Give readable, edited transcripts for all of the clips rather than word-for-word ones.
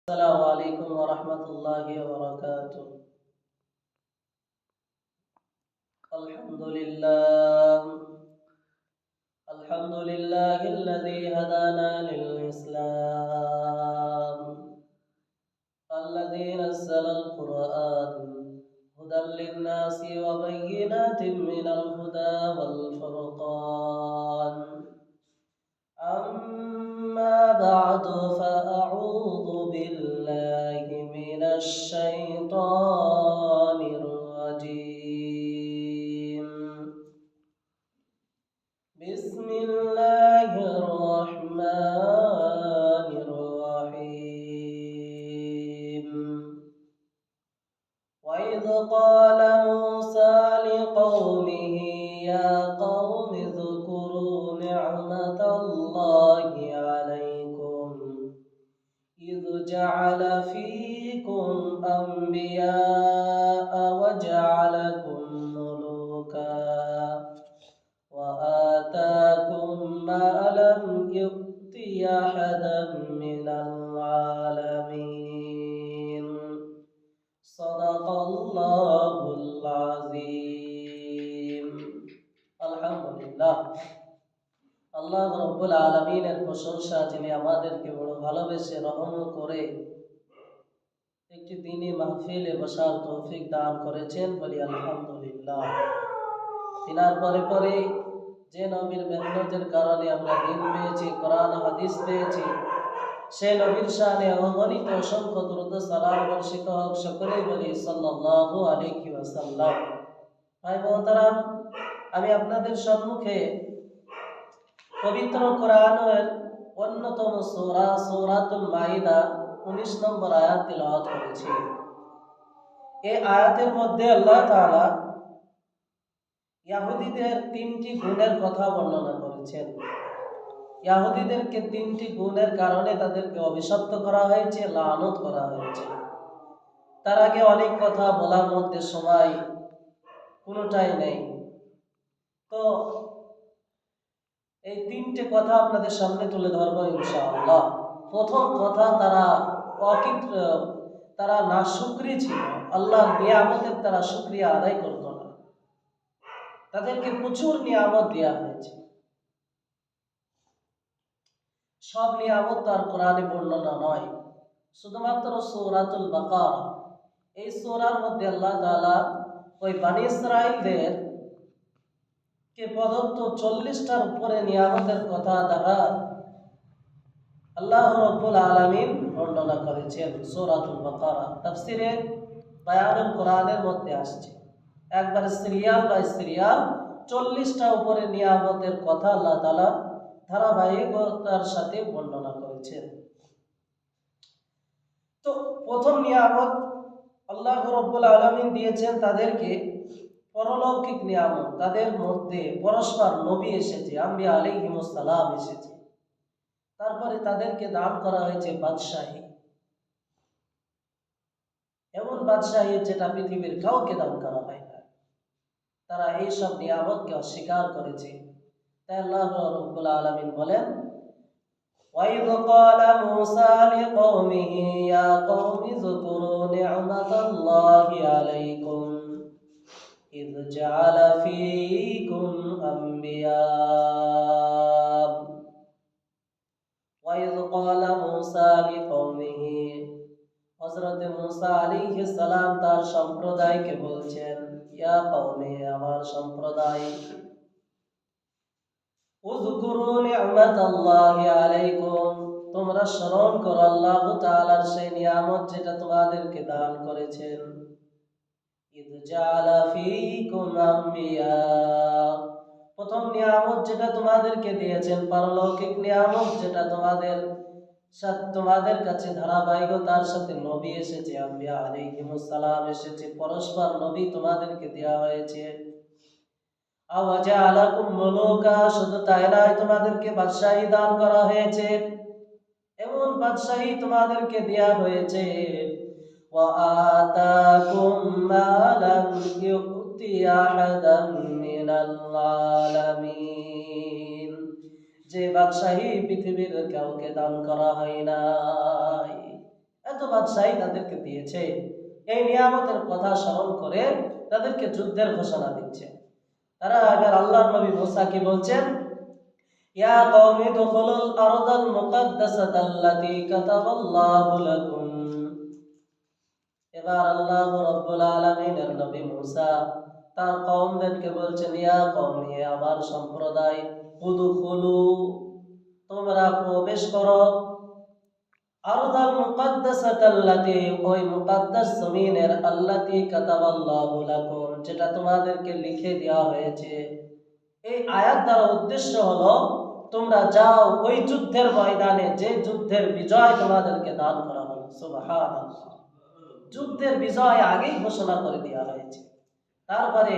السلام عليكم ورحمة الله وبركاته. الحمد لله الحمد لله الذي هدانا للإسلام، الذي نزل القرآن هدى للناس وبينات من الهدى والفرقان. أما بعد فأعوذ بالله من الشيطان الرجيم. بسم الله الرحمن الرحيم. وإذ قال موسى لقومه يا قوم اذكروا نعمة الله عليكم إذ جعل فيكم أنبياء وجعلكم ملوكا وآتاكم ما لم يؤت أحدا من العالمين. صدق الله العظيم. আলহামদুলিল্লাহ, আল্লাহ রব্বুল আলামিনের প্রশংসা, যিনি আমাদেরকে বড় ভালোবেসে রহম করে একটি দ্বীনি মাহফিলে বসার তৌফিক দান করেছেন। বলি আলহামদুলিল্লাহ। তিনার পরে পরে যে নবীর মেহনতের কারণে আমরা দ্বীন পেয়েছি, কোরআন হাদিস পেয়েছি, সেই নবীর শানে অগণিত অসংখ্য দুরূদ সালাম বর্ষিত হোক। সকলেই বলি সাল্লাল্লাহু আলাইহি ওয়াসাল্লাম। ভাই মোহতারাম, আমি আপনাদের সম্মুখে পবিত্র কোরআনের অন্যতম সূরা সূরাতুল মাইদা 19 নম্বর আয়াত তিলাওয়াত করেছি। এই আয়াতের মধ্যে আল্লাহ তাআলা ইহুদীদের 3টি গুণের কথা বর্ণনা করেছেন। ইহুদীদেরকে 3টি গুণের কারণে তাদেরকে অভিশপ্ত করা হয়েছে, লানত করা হয়েছে। তার আগে অনেক কথা বলার মধ্যে সময় কোনোটাই নেই। তো এই 3টে কথা আপনাদের সামনে তুলে ধরবো ইনশাআল্লাহ। প্রথম কথা, তারা নাশুকরি ছিল। আল্লাহর নিয়ামতের তারা শুকরিয়া আদায় করত না। তাদেরকে প্রচুর নিয়ামত দেওয়া হয়েছে। সব নিয়ামত তার কোরআনে বর্ণনা নয়, শুধুমাত্র সূরাতুল বাকারা, এই সূরার মধ্যে আল্লাহ তাআলা ওই বনী ইসরাঈলদের কে প্রদত্ত 40টার উপরে নিয়ামতের কথা দ্বারা আল্লাহ রাব্বুল আলামিন বর্ণনা করেছেন। সূরাতুল বাকারা তাফসীরে বায়ানুল কোরআনের মধ্যে আসছে। একবার সিরিয়াল বাই সিরিয়াল 40টা উপরে নিয়ামতের কথা আল্লাহ তাআলা ধারাবাহিকতার সাথে বর্ণনা করেছেন। তো প্রথম নিয়ামত আল্লাহ রাব্বুল আলামিন দিয়েছেন তাদেরকে পরলৌকিক নিয়ামত। তাদের মধ্যে পরস্পর নবী এসেছে, আম্বিয়া আলাইহিমুস সালাম এসেছে। তারপরে তাদেরকে দান করা হয়েছে বাদশাহী, এমন বাদশাহী যেটা পৃথিবীর কাউকে দান করা হয় না। তারা এই সব নিয়ামতকে অস্বীকার করেছে। তাই আল্লাহ রাব্বুল আলামিন বলেন, وَإِذْ قَالَ مُوسَى لِقَوْمِهِ يَا قَوْمِ اذْكُرُوا نِعْمَةَ اللَّهِ عَلَيْكُمْ إِذْ جَعَلَ فِيكُمْ أَنْبِيَاءَ وَإِذْ قَالَ مُوسَى لِقَوْمِهِ হযরত মূসা আলাইহিস সালাম তার সম্প্রদায়কে বলছেন, ইয়া কওমি, আমার সম্প্রদায়, উযকুরু নি'মাতাল্লাহি আলাইকুম, তোমরা স্মরণ করো আল্লাহ তাআলার সেই নিয়ামত যেটা তোমাদেরকে দান করেছেন। ইয জাআলা ফীকুম আম্বিয়া, প্রথম নিয়ামত যেটা তোমাদেরকে দিয়েছেন, পারলৌকিক নিয়ামত যেটা তোমাদের কাছে ধারাবাহিকতার সাথে নবী এসেছে, আম্বিয়া আলাইহিমুস সালাম এসেছে, পরস্পর নবী তোমাদেরকে দেওয়া হয়েছে। আওয়াজআলাকুম মুলুকা, শুধু তাই নয়, তোমাদেরকে বাদশাহী দান করা হয়েছে। এমন বাদশাহী তোমাদেরকে দেয়া হয়েছে। ওয়া আতাকুম মা লাম ইউতি আহাদাম মিনাল আলামিন, যে বাদশাহী পৃথিবীর কাউকে দান করা হয় নাই। এত বাদশাহী তাদেরকে দিয়েছে। এই নিয়ামতের কথা স্মরণ করে তাদেরকে যুদ্ধের ঘোষণা দিচ্ছে। তারা এবার আল্লাহর নবী মুসা কি বলছেন, ইয়া কওমি দুখুলুল আরদাল মুকাদ্দাসাতাল্লাতী কাতাবাল্লাহু লাকুম। এবার আল্লাহ রাব্বুল আলামিনের নবী মুসা তার কওমদেরকে বলছেন, ইয়া কওমি, আমার সম্প্রদায়, উদখুলু, তোমরা প্রবেশ করো, আরদাল মুকাদ্দাসাতাল্লাতী, ওই মুকাদ্দাস জমিনের, আল্লাতী কাতাবাল্লাহু লাকুম, যেটা তোমাদেরকে লিখে দেওয়া হয়েছে। এই আয়াত দ্বারা উদ্দেশ্য হলো, তোমরা যাও ওই যুদ্ধের ময়দানে, যে যুদ্ধের বিজয় তোমাদেরকে দান করা হলো। সুবহানাল্লাহ, যুদ্ধের বিজয় আগেই ঘোষণা করে দেওয়া হয়েছে। তারপরে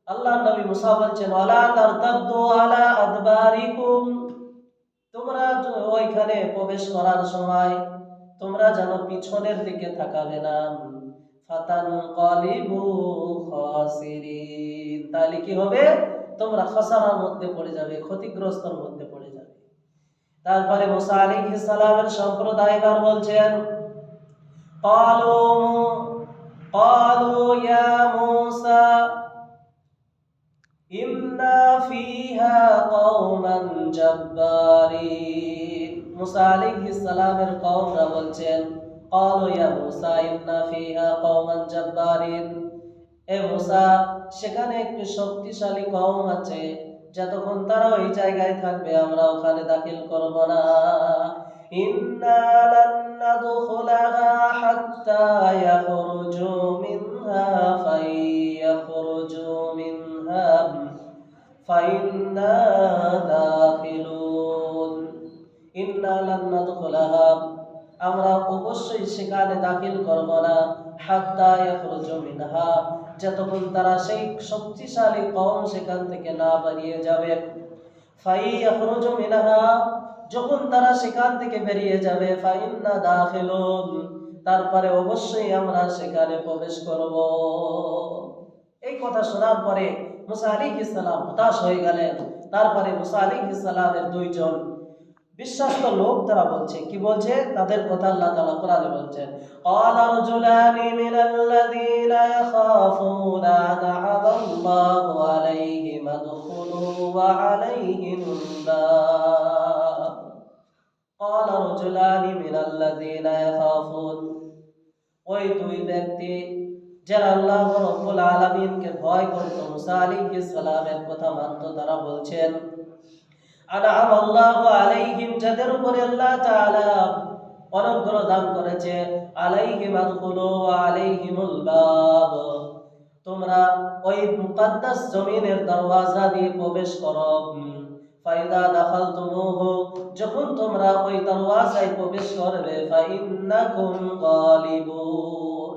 আল্লাহর নবী মুসা বলছেন, ওয়ালা তারতাদ্দু আলা আদবারিকুম, তোমরা ওইখানে প্রবেশ করার সময় তোমরা যেন পিছনের দিকে তাকাবে না। ফাতানকালিবু খাসিরিন, তাহলে কি হবে? তোমরা খাসারার মধ্যে পড়ে যাবে, ক্ষতিগ্রস্তর মধ্যে পড়ে যাবে। তারপরে মুসা আলাইহিস সালামের সম্প্রদায় এবার বলছেন, ক্বালু ইয়া মূসা ইন্না ফিহা কওমান জাব্বারিন। মুসা আলাইহিস সালামের কওমরা বলছেন, ক্বালু ইয়া মূসা ইন্না ফিহা কওমান জাব্বারিন, এ মুসা, সেখানে একটি শক্তিশালী কওম আছে, যতক্ষণ তারা ওই জায়গায় থাকবে আমরা ওখানে দাখিল করব না। ইন্না লান নাদখুলাহা হাত্তা ইয়াখরুজু মিনহা ফায়াখরুজু মিনহা ফাইন্না দাখিলুন। ইন্না লান নাদখুলাহা, আমরা অবশ্যই সেখানে দাখিল করব না, হাত্তা ইয়াখরুজু মিনহা, যতক্ষণ তারা, সেই শক্তিশালী কওম সেখান থেকে না বেরিয়ে যাবে। ফায়াখরুজু মিনহা, যখন তারা সেখান থেকে বেরিয়ে যাবে, ফাইন্না দাখিলুন, তারপরে অবশ্যই আমরা সেখানে প্রবেশ করব। এই কথা শোনার পরে মুসা আলাইহিস সালাম হতাশ হয়ে গেলেন। তারপরে মুসা আলাইহিস সালামের দুইজন বিশ্বস্ত লোক, তারা বলছে, কি বলছে? তাদের কথা আল্লাহ তাআলা কোরআনে বলছেন, ক্বালা রাজুলানি মিনাল্লাযীনা ইয়াখাফুনা আন'আমাল্লাহু আলাইহিম আদখুলু ওয়া আলাইহিমুল বাব। ক্বালা রাজুলানি মিনাল্লাযীনা ইয়াখাফুন, ওই দুই ব্যক্তি যারা আল্লাহ রাব্বুল আলামিনকে ভয় করত, মুসা আলাইহিস সালামের কথা মানত, তারা বলছেন, আন'আমাল্লাহু আলাইহিম, যাদের উপরে আল্লাহ তাআলা অনুগ্রহ দান করেছে, আলাইহিম আদখুলু ওয়া আলাইহিমুল বাব, তোমরা ওই মুকাদ্দাস জমিনের দরওয়াজা দিয়ে প্রবেশ করো। ফাইদা দাখালতুমুহু, যখন তোমরা ওই দরওয়াজায় প্রবেশ করবে, ফাইন্নাকুম গালিবুন,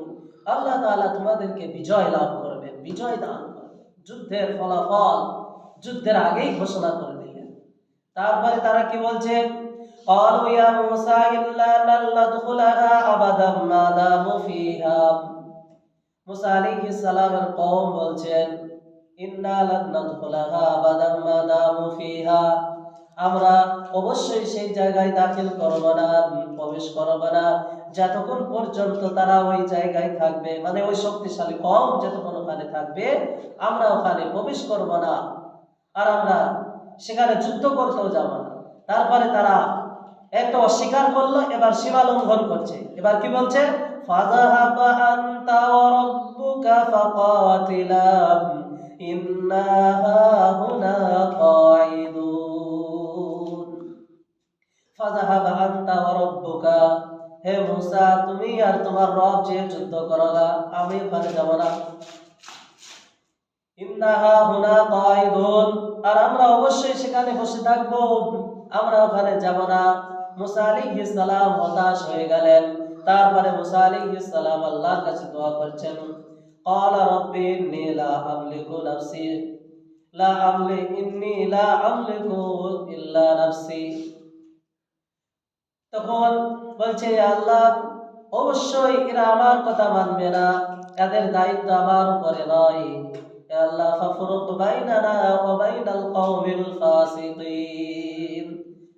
আল্লাহ তাআলা তোমাদেরকে বিজয় লাভ করবেন, বিজয় দান করবেন। যুদ্ধের ফলাফল যুদ্ধের আগেই ঘোষণা করে দিলেন। তারপরে তারা কি বলছে, ক্বালু ইয়া মূসা ইল্লা নাদখুলাহা আবাদাম মা দামু ফিহা। মুসা আলাইহিস সালামের কওম বলছেন, ইন্না লান নাদখুলাহা আবাদাম মা দামু ফিহা, আমরা অবশ্যই সেই জায়গায় দাখিল করব না, প্রবেশ করব না, যতক্ষণ পর্যন্ত তারা ওই জায়গায় থাকবে, মানে ওই শক্তিশালী কওম যতক্ষণ ওখানে থাকবে আমরা ওখানে প্রবেশ করব না, আর আমরা সেখানে যুদ্ধ করতেও যাব না। তারপরে তারা একটা অস্বীকার করলো, এবার সীমা লঙ্ঘন করছে। এবার কি বলছে, ফাযাহাবা আনতা ওয়া রাব্বুকা ফাকাতিলা ইন্না হাহুনা কাঈদুন। ফাযাহাবা আনতা ওয়া রাব্বুকা, হে মূসা, তুমি আর তোমার রব যে যুদ্ধ করলা, আমি ওখানে যাব না। ইন্না হাহুনা কাঈদুন, আর আমরা অবশ্যই সেখানে বসে থাকবো, আমরা ওখানে যাব না। মুসা আলাইহিস সালাম হতাশ হয়ে গেলেন। তারপরে মুসা আলাইহিস সালাম আল্লাহর কাছে দোয়া করছেন, ক্বালা রাব্বি ইন্নী লা আমলিকু নাফসি ইন্নী লা আমলিকু ইল্লা নাফসি। তখন বলছে, আল্লাহ, অবশ্যই এরা আমার কথা মানবে না, এদের দায়িত্ব আমার উপরে নয়। হে আল্লাহ, ফাফরুক বাইনানা ওয়া বাইনাল কওমিল ফাসিকিন,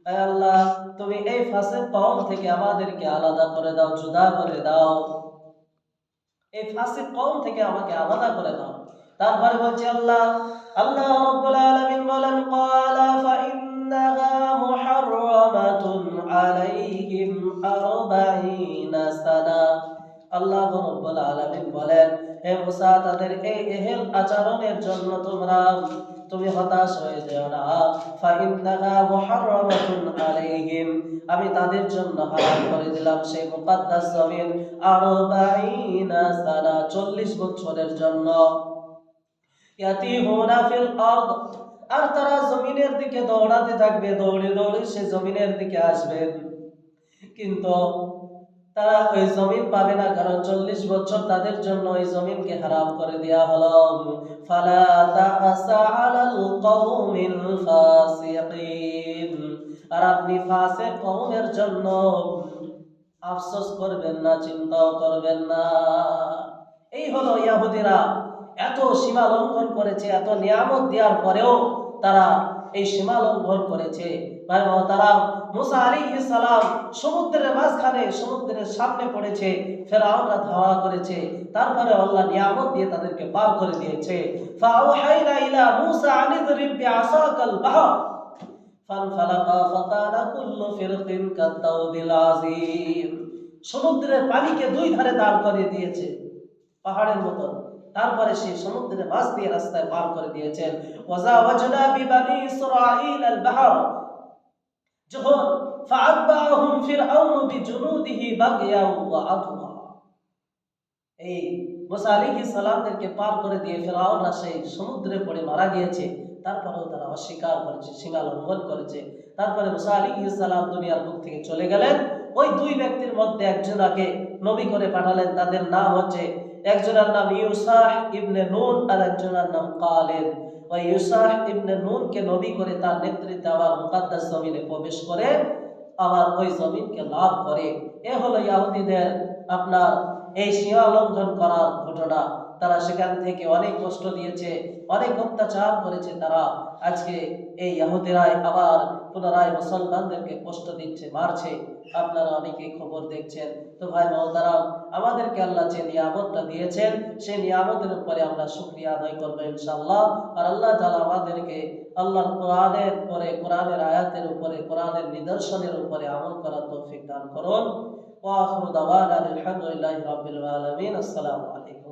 আয় আল্লাহ, তুমি এই ফাসিক কওম থেকে আমাদেরকে আলাদা করে দাও, জুদা করে দাও, এই ফাসিক কওম থেকে আমাকে আলাদা করে দাও। তারপরে বলছে আল্লাহ আল্লাহ রাব্বুল আলামিন বলেন, ক্বালা ফাইন্নাহা মুহাররামাতুন আলাইহিম 40 সানা। আল্লাহ রাব্বুল আলামিন বলেন, হে মুসা, তাদের এই এহেল আচরণের জন্য তুমি হতাশ হয়ে যেও না। ফাইন্নাহা মুহাররামাতুন আলাইহিম, আমি তাদের জন্য হারাম করে দিলাম সেই মুকাদ্দাস জমিন 40 সানা, 40 বছরের জন্য। ইয়াতিহুনা ফিল আরদ, আর তারা জমিনের দিকে দৌড়াতে থাকবে, দৌড়ে দৌড়ে সে জমিনের দিকে আসবেন, কিন্তু তারা ওই জমিন পাবে না, কারণ 40 বছর তাদের জন্য ওই জমিনকে হারাম করে দেয়া হলো। ফালা তাআসা আলাল কওমিল ফাসিকিন, আর আপনি ফাসিক কওমের জন্য আফসোস করবেন না, চিন্তাও করবেন না। এই হলো ইহুদিরা এত সীমা লঙ্ঘন করেছে, এত নিয়ামত দেওয়ার পরেও তারা এই সীমা লঙ্ঘন করেছে। তারা মুসা আলাইহিস সালাম সমুদ্রের মাঝখানে, সমুদ্রের সামনে পড়েছে, ফেরাউনরা ধাওয়া করেছে, তারপরে আল্লাহ নিয়ামত দিয়ে তাদেরকে পার করে দিয়েছে। ফাআওহাইনা ইলা মুসা আনিদরিব বিআসাকাল বাহর ফানফালাকা ফাকানা কুল্লু ফিরকিন কাত্তাউদিল আযীম। সমুদ্রের পানিকে দুই ধারে দাঁড় করিয়ে দিয়েছে পাহাড়ের মতো, তারপরে সেই সমুদ্রের মাছ দিয়ে রাস্তায় পার করে দিয়েছেন। ওয়াজাওয়াজনা বিবানি ইসরাঈল আল বাহর, যখন ফাআতবাহুম ফিরআউন বিজুনুদিহি বাগিয়া ওয়া আদওয়া, এই মুসা আলাইহিস সালামদেরকে পার করে দিয়ে ফিরআউনরা সেই সমুদ্রে পড়ে মারা গিয়েছে। তারপরেও তারা অস্বীকার করেছে, সীমা লঙ্ঘন করেছে। তারপরে মুসা আলাইহিস সালাম দুনিয়ার বুক থেকে চলে গেলেন। ওই দুই ব্যক্তির মধ্যে একজনকে নবী করে পাঠালেন, তাদের নাম হচ্ছে, একজনের নাম ইউসাহ ইবনে নুন আর একজনের নাম কালেব। ওই ইউসাহ ইবনে নুনকে নবী করে তার নেতৃত্বে আবার মুকাদ্দাস জমিনে প্রবেশ করে আবার ওই জমিনকে লাভ করে। এ হলো ইহুদিদের আপনার এই সীমা লঙ্ঘন করার ঘটনা। তারা সেখান থেকে অনেক কষ্ট দিয়েছে, অনেক অত্যাচার করেছে তারা। আজকে এই ইহুদিরাই আবার পুনরায় মুসলমানদেরকে কষ্ট দিচ্ছে, মারছে। আপনারা অনেকেই খবর দেখছেন। তো ভাই মহতারাম, আমাদেরকে আল্লাহ যে নিয়ামতটা দিয়েছেন সেই নিয়ামতের উপরে আমরা শুকরিয়া আদায় করবো ইনশাআল্লাহ। আর আল্লাহ তাআলা আমাদেরকে আল্লাহর কোরআনের পরে, কোরআনের আয়াতের উপরে, কোরআনের নিদর্শনের উপরে আমল করার তৌফিক দান করুন। ওয়া আখিরু দাওয়ানা আলহামদুলিল্লাহি রাব্বিল আলামিন। আসসালামু আলাইকুম।